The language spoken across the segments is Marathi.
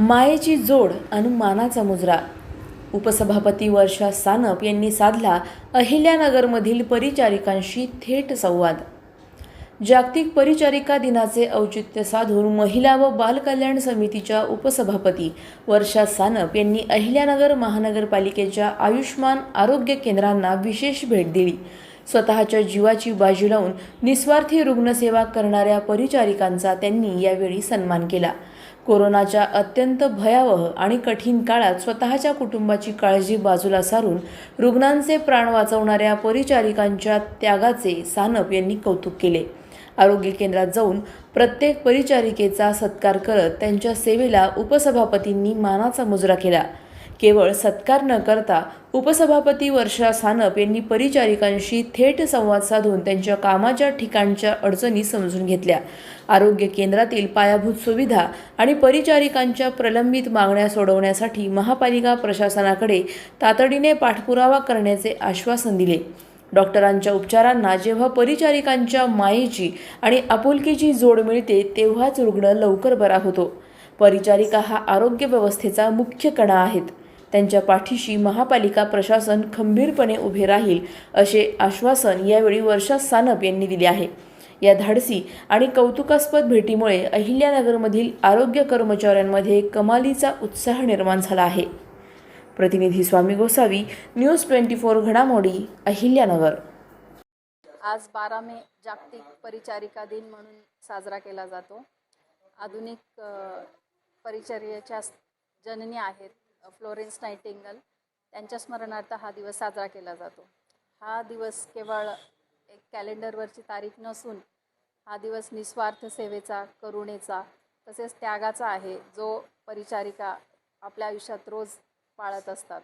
मायेची जोड आणि मानाचा मुजरा. उपसभापती वर्षा सानप यांनी साधला अहिल्यानगरमधील परिचारिकांशी थेट संवाद. जागतिक परिचारिका दिनाचे औचित्य साधून महिला व बाल कल्याण समितीच्या उपसभापती वर्षा सानप यांनी अहिल्यानगर महानगरपालिकेच्या आयुष्मान आरोग्य केंद्रांना विशेष भेट दिली. स्वतःच्या जीवाची बाजी लावून निस्वार्थी रुग्णसेवा करणाऱ्या परिचारिकांचा त्यांनी यावेळी सन्मान केला. कोरोनाच्या अत्यंत भयावह आणि कठीण काळात स्वतःच्या कुटुंबाची काळजी बाजूला सारून रुग्णांचे प्राण वाचवणाऱ्या परिचारिकांच्या त्यागाचे सानप यांनी कौतुक केले. आरोग्य केंद्रात जाऊन प्रत्येक परिचारिकेचा सत्कार करत त्यांच्या सेवेला उपसभापतींनी मानाचा मुजरा केला. केवळ सत्कार न करता उपसभापती वर्षा सानप यांनी परिचारिकांशी थेट संवाद साधून त्यांच्या कामाच्या ठिकाणच्या अडचणी समजून घेतल्या. आरोग्य केंद्रातील पायाभूत सुविधा आणि परिचारिकांच्या प्रलंबित मागण्या सोडवण्यासाठी महापालिका प्रशासनाकडे तातडीने पाठपुरावा करण्याचे आश्वासन दिले. डॉक्टरांच्या उपचारांना जेव्हा परिचारिकांच्या मायेची आणि आपुलकीची जोड मिळते तेव्हाच रुग्ण लवकर बरा होतो. परिचारिका हा आरोग्य व्यवस्थेचा मुख्य कणा आहेत. त्यांच्या पाठीशी महापालिका प्रशासन खंबीरपणे उभे राहील असे आश्वासन यावेळी वर्षा सानप यांनी दिले आहे. या धाडसी आणि कौतुकास्पद भेटीमुळे अहिल्यानगरमधील आरोग्य कर्मचाऱ्यांमध्ये कमालीचा उत्साह निर्माण झाला आहे. प्रतिनिधी स्वामी गोसावी, न्यूज 24 घडामोडी, अहिल्यानगर. आज 12 मे जागतिक परिचारिका दिन म्हणून साजरा केला जातो. आधुनिक परिचर्येच्या जननी आहेत फ्लोरेन्स नाइटिंगेल, त्यांच्या स्मरणार्थ हा दिवस साजरा केला जातो. हा दिवस केवळ एक कॅलेंडरवरची तारीख नसून हा दिवस निस्वार्थ सेवेचा, करुणेचा तसेच त्यागाचा आहे, जो परिचारिका आपल्या आयुष्यात रोज पाळत असतात.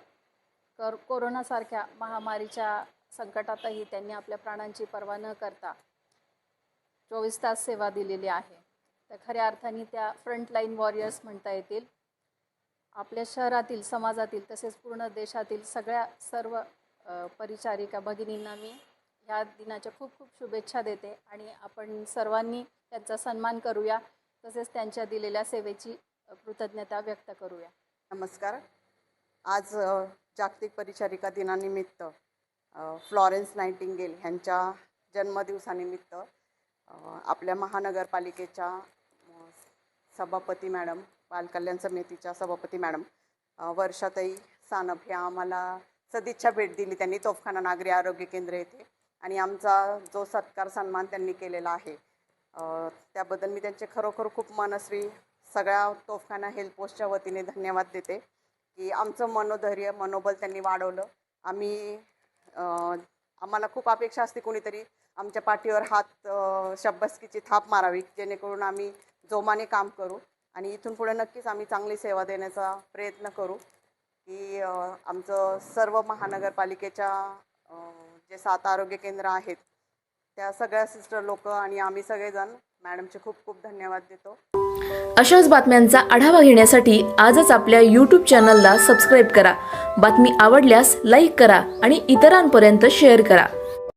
कोरोनासारख्या महामारीच्या संकटातही त्यांनी आपल्या प्राणांची पर्वा न करता 24 तास सेवा दिलेली आहे. तर खऱ्या अर्थाने त्या फ्रंटलाईन वॉरियर्स म्हणता येतील. आपल्या शहरातील, समाजातील तसेच पूर्ण देशातील सर्व परिचारिका भगिनींना मी ह्या दिनाच्या खूप खूप शुभेच्छा देते आणि आपण सर्वांनी त्यांचा सन्मान करूया, तसेच त्यांच्या दिलेल्या सेवेची कृतज्ञता व्यक्त करूया. नमस्कार. आज जागतिक परिचारिका दिनानिमित्त फ्लॉरेन्स नाइटिंगेल यांच्या जन्मदिवसानिमित्त आपल्या महानगरपालिकेच्या सभापती मॅडम, बालकल्याण समितीच्या सभापती मॅडम वर्षाताई सानप ह्या आम्हाला सदिच्छा भेट दिली. त्यांनी तोफखाना नागरी आरोग्य केंद्र येथे आणि आमचा जो सत्कार सन्मान त्यांनी केलेला आहे त्याबद्दल मी त्यांचे खरोखर खूप मनस्वी सगळ्या तोफखाना हेल्थ पोस्टच्या वतीने धन्यवाद देते की आमचं मनोधैर्य, मनोबल त्यांनी वाढवलं. आम्हाला खूप अपेक्षा असते कोणीतरी आमच्या पाठीवर हात शब्बसकीची थाप मारावी, जेणेकरून आम्ही जोमाने काम करू आणि इथून पुढे नक्कीच आम्ही चांगली सेवा देण्याचा प्रयत्न करू की आमचं सर्व महानगरपालिकेच्या जे 7 आरोग्य केंद्र आहेत त्या सगळ्या सिस्टर लोक आणि आम्ही सगळेजण मॅडमचे खूप खूप धन्यवाद देतो. अशाच बातम्यांचा आढावा घेण्यासाठी आजच आपल्या YouTube चॅनलला सबस्क्राईब करा. बातमी आवडल्यास लाईक करा आणि इतरांपर्यंत शेअर करा.